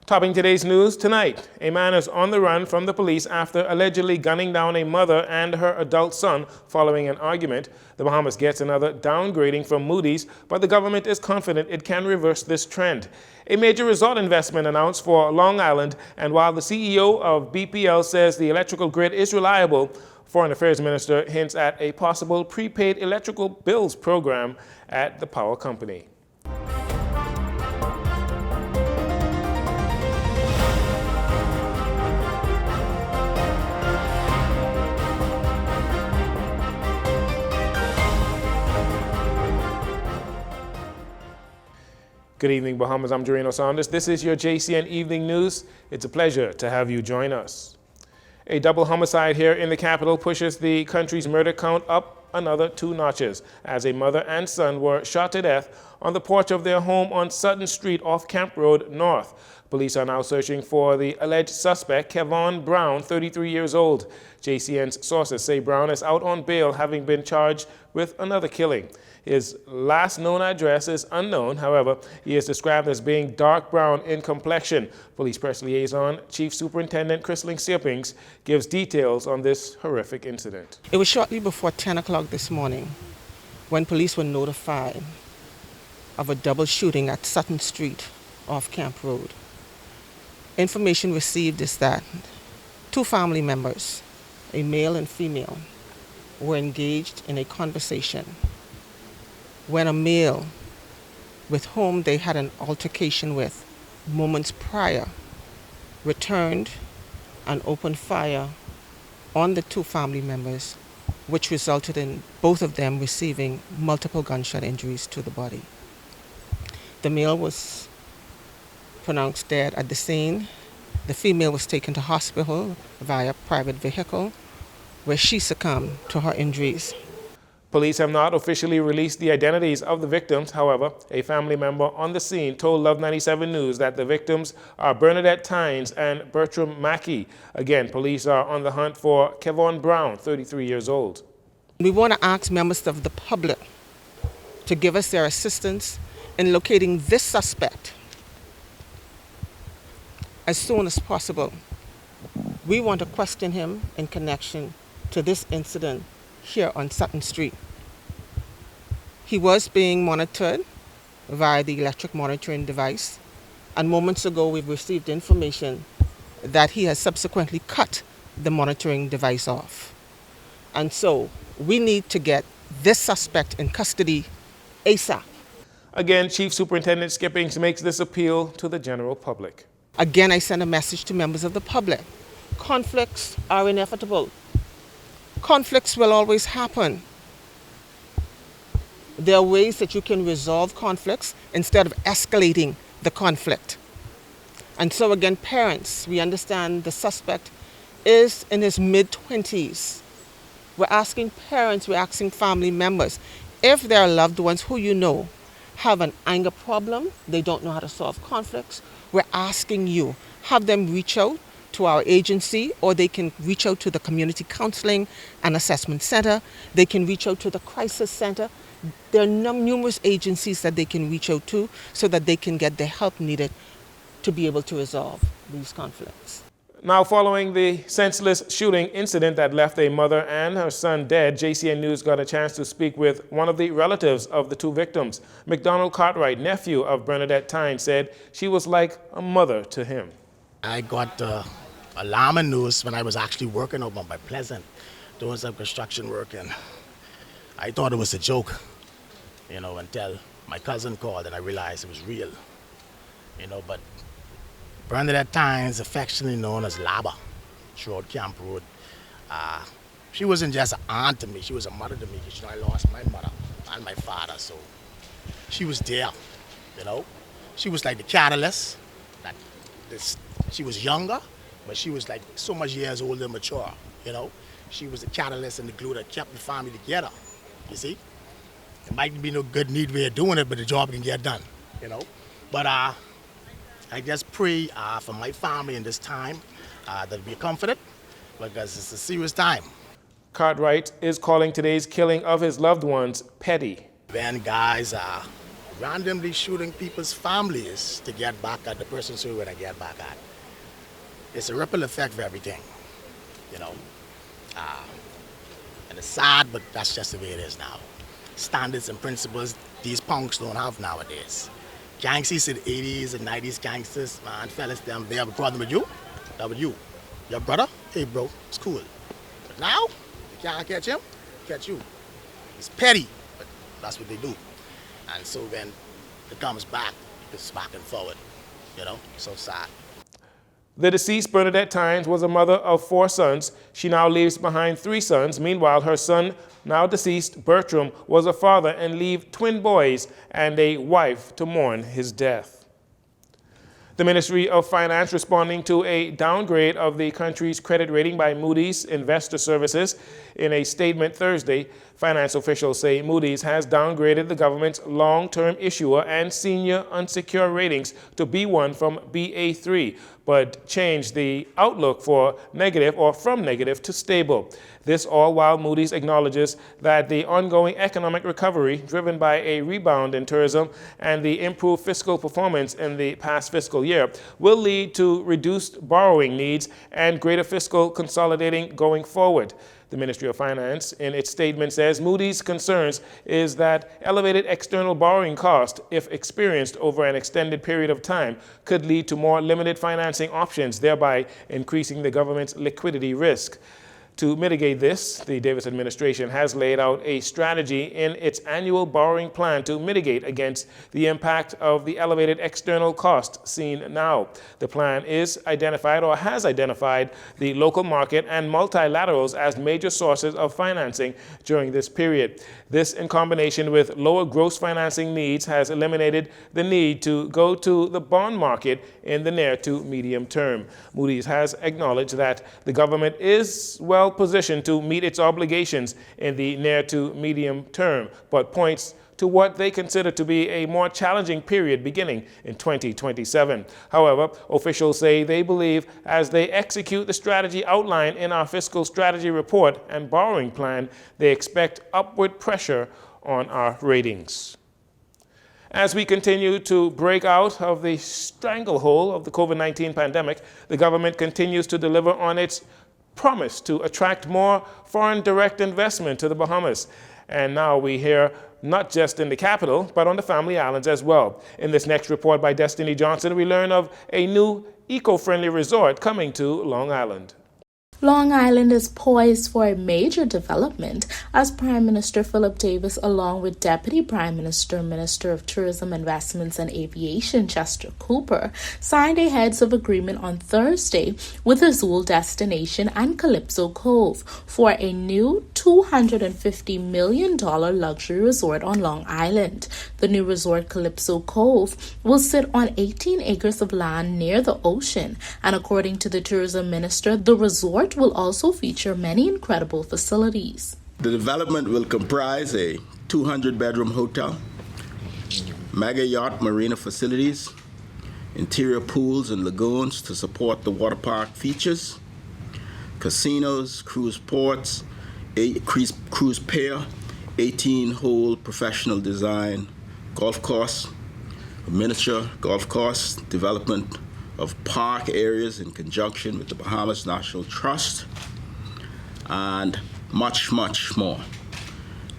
Topping today's news tonight, a man is on the run from the police after allegedly gunning down a mother and her adult son following an argument. The Bahamas gets another downgrading from Moody's, but the government is confident it can reverse this trend. A major resort investment announced for Long Island, and while the CEO of BPL says the electrical grid is reliable, Foreign Affairs Minister hints at a possible prepaid electrical bills program at the power company. Good evening, Bahamas. I'm Jareno Saunders. This is your JCN Evening News. It's a pleasure to have you join us. A double homicide here in the capital pushes the country's murder count up another 2 notches as a mother and son were shot to death on the porch of their home on Sutton Street off Camp Road North. Police are now searching for the alleged suspect, Kevon Brown, 33 years old. JCN's sources say Brown is out on bail, having been charged with another killing. His last known address is unknown. However, he is described as being dark brown in complexion. Police Press Liaison Chief Superintendent Chrisling Searpings gives details on this horrific incident. It was shortly before 10 o'clock this morning when police were notified of a double shooting at Sutton Street off Camp Road. Information received is that 2 family members, a male and female, were engaged in a conversation when a male with whom they had an altercation with moments prior returned and opened fire on the 2 family members, which resulted in both of them receiving multiple gunshot injuries to the body. The male was pronounced dead at the scene. The female was taken to hospital via private vehicle, where she succumbed to her injuries. Police have not officially released the identities of the victims. However, a family member on the scene told Love 97 News that the victims are Bernadette Tynes and Bertram Mackey. Again, police are on the hunt for Kevon Brown, 33 years old. We want to ask members of the public to give us their assistance in locating this suspect as soon as possible. We want to question him in connection to this incident here on Sutton Street. He was being monitored via the electric monitoring device, and moments ago we've received information that he has subsequently cut the monitoring device off. And so we need to get this suspect in custody ASAP. Again, Chief Superintendent Skippings makes this appeal to the general public. Again, I send a message to members of the public. Conflicts are inevitable. Conflicts will always happen. There are ways that you can resolve conflicts instead of escalating the conflict. And so again, parents, we understand the suspect is in his mid-20s. We're asking parents, we're asking family members, if their loved ones who you know have an anger problem, they don't know how to solve conflicts, we're asking you, have them reach out to our agency, or they can reach out to the Community Counseling and Assessment Center. They can reach out to the Crisis Center. There are numerous agencies that they can reach out to so that they can get the help needed to be able to resolve these conflicts. Now, following the senseless shooting incident that left a mother and her son dead, JCN News got a chance to speak with one of the relatives of the 2 victims. McDonald Cartwright, nephew of Bernadette Tynes, said she was like a mother to him. I got alarming news when I was actually working over by Pleasant, doing some construction work, and I thought it was a joke, until my cousin called and I realized it was real, but Bernadette Tynes, affectionately known as Laba, throughout Camp Road, she wasn't just an aunt to me, she was a mother to me, because I lost my mother and my father, so she was there, She was like the catalyst, she was younger, but she was like so much years older and mature, She was the catalyst and the glue that kept the family together, you see? It might be no good, neat way of doing it, but the job can get done, But I just pray for my family in this time that be comforted, because it's a serious time. Cartwright is calling today's killing of his loved ones petty. When guys randomly shooting people's families to get back at the persons who we're going to get back at. It's a ripple effect for everything, you know. And it's sad, but that's just the way it is now. Standards and principles these punks don't have nowadays. Gangsters in the 80s and 90s, gangsters, man, fellas, they have a problem with you, that with you. Your brother, hey bro, it's cool. But now, you can't catch him, catch you. It's petty, but that's what they do. And so when it comes back, it's back and forward, you know, so sad. The deceased Bernadette Tynes was a mother of 4 sons. She now leaves behind 3 sons. Meanwhile, her son, now deceased, Bertram, was a father and leave twin boys and a wife to mourn his death. The Ministry of Finance responding to a downgrade of the country's credit rating by Moody's Investor Services. In a statement Thursday, finance officials say Moody's has downgraded the government's long-term issuer and senior unsecured ratings to B1 from Ba3, but changed the outlook for negative or from negative to stable. This all while Moody's acknowledges that the ongoing economic recovery, driven by a rebound in tourism and the improved fiscal performance in the past fiscal year, will lead to reduced borrowing needs and greater fiscal consolidating going forward. The Ministry of Finance, in its statement, says Moody's concerns is that elevated external borrowing costs, if experienced over an extended period of time, could lead to more limited financing options, thereby increasing the government's liquidity risk. To mitigate this, the Davis administration has laid out a strategy in its annual borrowing plan to mitigate against the impact of the elevated external costs seen now. The plan is identified or has identified the local market and multilaterals as major sources of financing during this period. This, in combination with lower gross financing needs, has eliminated the need to go to the bond market in the near to medium term. Moody's has acknowledged that the government is well positioned to meet its obligations in the near to medium term, but points to what they consider to be a more challenging period beginning in 2027. However, officials say they believe as they execute the strategy outlined in our fiscal strategy report and borrowing plan, they expect upward pressure on our ratings. As we continue to break out of the stranglehold of the COVID-19 pandemic, the government continues to deliver on its promise to attract more foreign direct investment to the Bahamas. And now we hear not just in the capital, but on the Family Islands as well. In this next report by Destiny Johnson, we learn of a new eco-friendly resort coming to Long Island. Long Island is poised for a major development as Prime Minister Philip Davis, along with Deputy Prime Minister, Minister of Tourism, Investments and Aviation Chester Cooper, signed a heads of agreement on Thursday with Azul Destination and Calypso Cove for a new $250 million luxury resort on Long Island. The new resort, Calypso Cove, will sit on 18 acres of land near the ocean, and according to the tourism minister, the resort will also feature many incredible facilities. The development will comprise a 200-bedroom hotel, mega yacht marina facilities, interior pools and lagoons to support the water park features, casinos, cruise ports, cruise pier, 18-hole professional design golf course, a miniature golf course, development of park areas in conjunction with the Bahamas National Trust, and much, much more.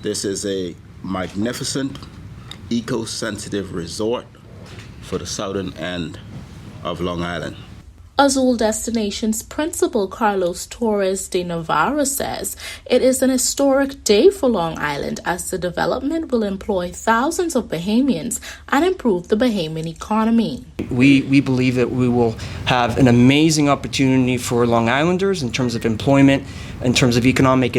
This is a magnificent, eco-sensitive resort for the southern end of Long Island. Azul Destination's principal Carlos Torres de Navarro says it is an historic day for Long Island as the development will employ thousands of Bahamians and improve the Bahamian economy. We believe that we will have an amazing opportunity for Long Islanders in terms of employment, in terms of economic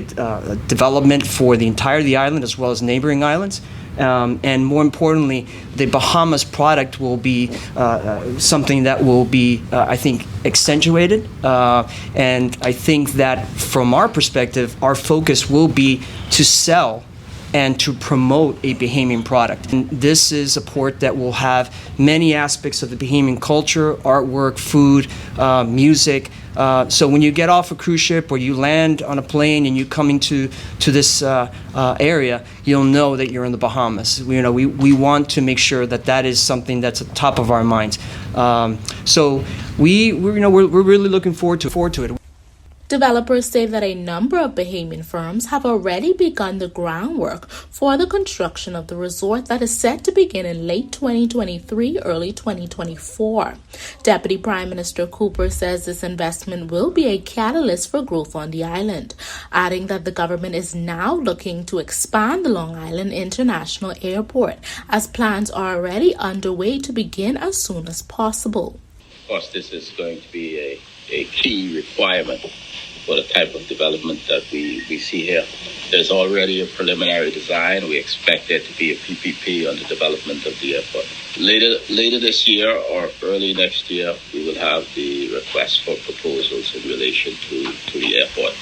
development for the entire of the island as well as neighboring islands. And more importantly, the Bahamas product will be something that will be, I think, accentuated. And I think that from our perspective, our focus will be to sell and to promote a Bahamian product. And this is a port that will have many aspects of the Bahamian culture, artwork, food, music. So when you get off a cruise ship or you land on a plane and you're coming to this area, you'll know that you're in the Bahamas. We want to make sure that that is something that's at the top of our minds. So we're really looking forward to it. Developers say that a number of Bahamian firms have already begun the groundwork for the construction of the resort that is set to begin in late 2023, early 2024. Deputy Prime Minister Cooper says this investment will be a catalyst for growth on the island, adding that the government is now looking to expand the Long Island International Airport, as plans are already underway to begin as soon as possible. Of course, this is going to be a key requirement for the type of development that we see here. There's already a preliminary design. We expect there to be a PPP on the development of the airport. Later this year or early next year, we will have the request for proposals in relation to the airport.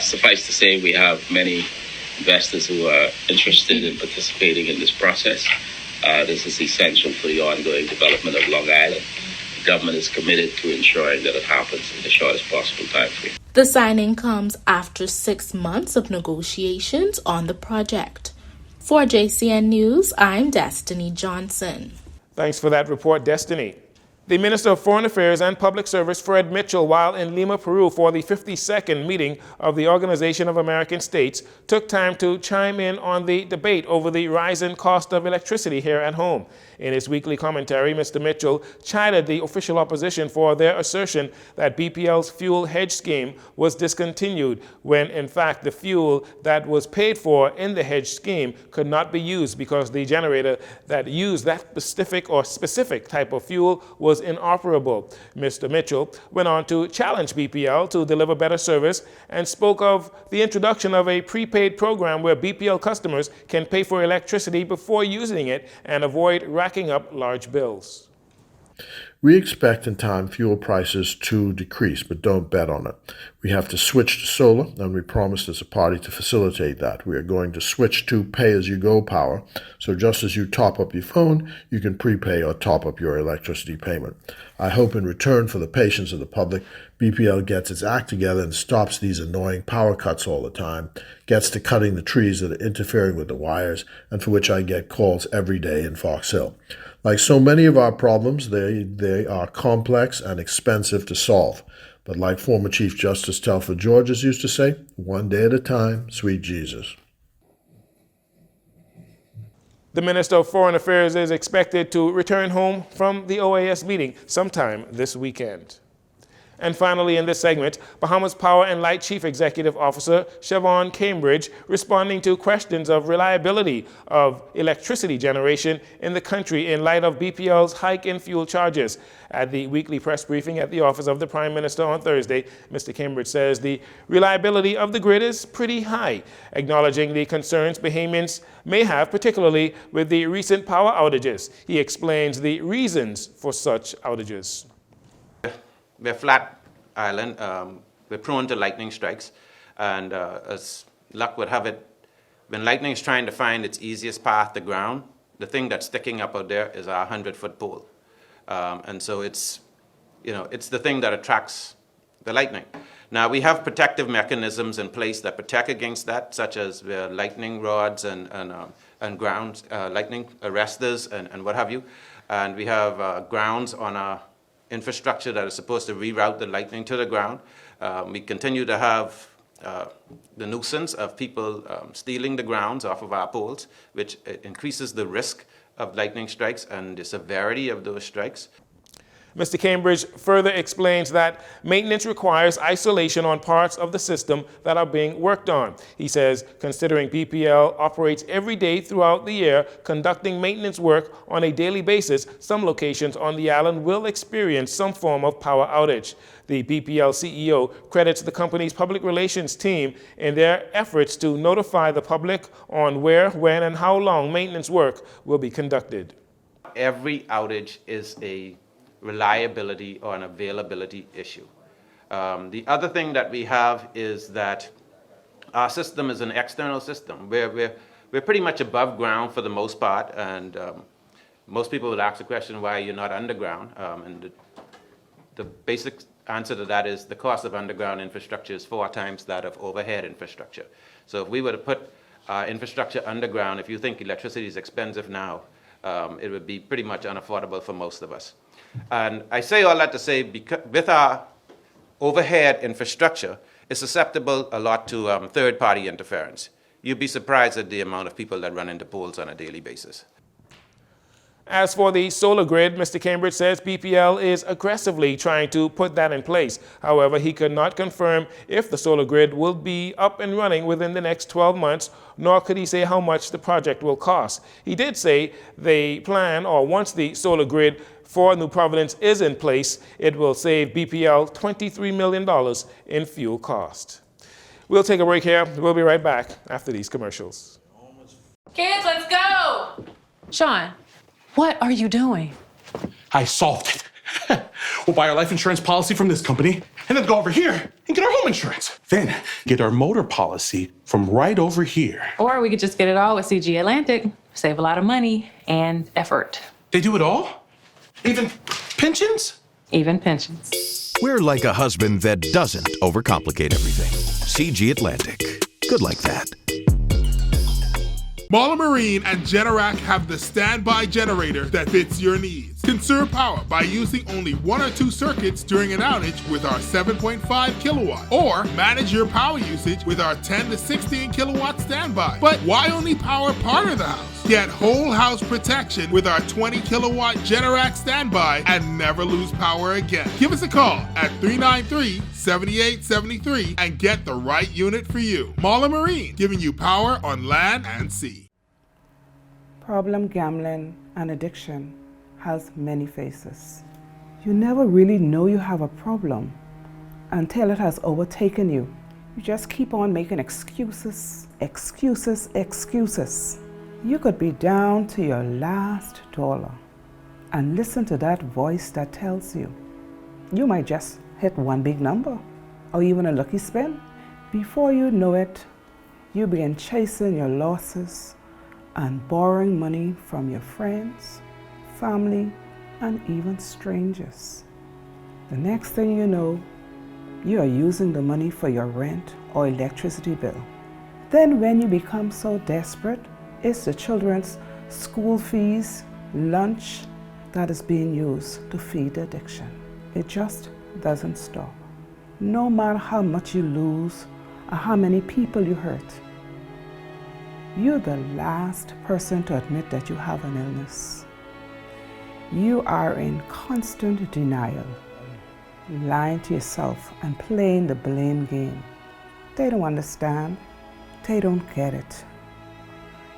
Suffice to say, we have many investors who are interested in participating in this process. This is essential for the ongoing development of Long Island. The government is committed to ensuring that it happens in the shortest possible time frame. The signing comes after 6 months of negotiations on the project. For JCN News, I'm Destiny Johnson. Thanks for that report, Destiny. The Minister of Foreign Affairs and Public Service, Fred Mitchell, while in Lima, Peru for the 52nd meeting of the Organization of American States, took time to chime in on the debate over the rising cost of electricity here at home. In his weekly commentary, Mr. Mitchell chided the official opposition for their assertion that BPL's fuel hedge scheme was discontinued, when in fact the fuel that was paid for in the hedge scheme could not be used because the generator that used that specific type of fuel was inoperable. Mr. Mitchell went on to challenge BPL to deliver better service and spoke of the introduction of a prepaid program where BPL customers can pay for electricity before using it and avoid racking up large bills. We expect in time fuel prices to decrease, but don't bet on it. We have to switch to solar, and we promised as a party to facilitate that. We are going to switch to pay-as-you-go power, so just as you top up your phone, you can prepay or top up your electricity payment. I hope in return for the patience of the public, BPL gets its act together and stops these annoying power cuts all the time, gets to cutting the trees that are interfering with the wires, and for which I get calls every day in Fox Hill. Like so many of our problems, they are complex and expensive to solve. But like former Chief Justice Telford Georges used to say, one day at a time, sweet Jesus. The Minister of Foreign Affairs is expected to return home from the OAS meeting sometime this weekend. And finally, in this segment, Bahamas Power and Light Chief Executive Officer Siobhan Cambridge responding to questions of reliability of electricity generation in the country in light of BPL's hike in fuel charges. At the weekly press briefing at the office of the Prime Minister on Thursday, Mr. Cambridge says the reliability of the grid is pretty high, acknowledging the concerns Bahamians may have, particularly with the recent power outages. He explains the reasons for such outages. We're a flat island. We're prone to lightning strikes. And as luck would have it, when lightning is trying to find its easiest path to ground, the thing that's sticking up out there is our 100-foot pole. And so it's the thing that attracts the lightning. Now, we have protective mechanisms in place that protect against that, such as lightning rods and ground lightning arresters and what have you. And we have grounds on our infrastructure that is supposed to reroute the lightning to the ground. We continue to have the nuisance of people stealing the grounds off of our poles, which increases the risk of lightning strikes and the severity of those strikes. Mr. Cambridge further explains that maintenance requires isolation on parts of the system that are being worked on. He says, considering BPL operates every day throughout the year, conducting maintenance work on a daily basis, some locations on the island will experience some form of power outage. The BPL CEO credits the company's public relations team in their efforts to notify the public on where, when, and how long maintenance work will be conducted. Every outage is a reliability or an availability issue. The other thing that we have is that our system is an external system where we're pretty much above ground for the most part, and most people would ask the question, why you're not underground? And the basic answer to that is the cost of underground infrastructure is 4 times that of overhead infrastructure. So if we were to put infrastructure underground, if you think electricity is expensive now, it would be pretty much unaffordable for most of us. And I say all that to say, because with our overhead infrastructure, it's susceptible a lot to third-party interference. You'd be surprised at the amount of people that run into poles on a daily basis. As for the solar grid, Mr. Cambridge says BPL is aggressively trying to put that in place. However, he could not confirm if the solar grid will be up and running within the next 12 months, nor could he say how much the project will cost. He did say they plan, or once the solar grid for New Providence is in place, it will save BPL $23 million in fuel cost. We'll take a break here. We'll be right back after these commercials. Kids, let's go! Sean, what are you doing? I solved it. We'll buy our life insurance policy from this company and then go over here and get our home insurance. Then get our motor policy from right over here. Or we could just get it all with CG Atlantic. Save a lot of money and effort. They do it all? Even pensions? Even pensions. We're like a husband that doesn't overcomplicate everything. CG Atlantic. Good like that. Marlin Marine and Generac have the standby generator that fits your needs. Conserve power by using only 1 or 2 circuits during an outage with our 7.5 kilowatt. Or manage your power usage with our 10 to 16 kilowatt standby. But why only power part of the house? Get whole house protection with our 20 kilowatt Generac standby and never lose power again. Give us a call at 393-7873 and get the right unit for you. Marlin Marine, giving you power on land and sea. Problem gambling and addiction has many faces. You never really know you have a problem until it has overtaken you. You just keep on making excuses. You could be down to your last dollar and listen to that voice that tells you you might just hit one big number or even a lucky spin. Before you know it, you begin chasing your losses and borrowing money from your friends, family, and even strangers. The next thing you know, you are using the money for your rent or electricity bill. Then when you become so desperate, it's the children's school fees, lunch that is being used to feed the addiction. It just doesn't stop. No matter how much you lose or how many people you hurt, you're the last person to admit that you have an illness. You are in constant denial, lying to yourself and playing the blame game. They don't understand. They don't get it.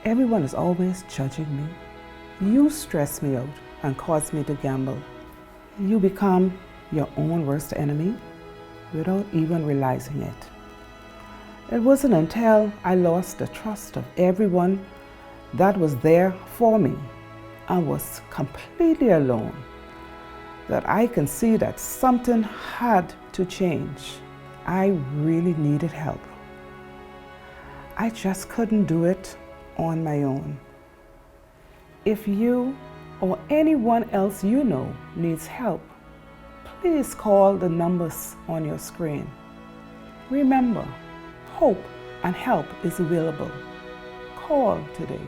Everyone is always judging me. You stress me out and cause me to gamble. You become your own worst enemy without even realizing it. It wasn't until I lost the trust of everyone that was there for me and was completely alone that I can see that something had to change. I really needed help. I just couldn't do it on my own. If you or anyone else you know needs help, please call the numbers on your screen. Remember, hope and help is available. Call today.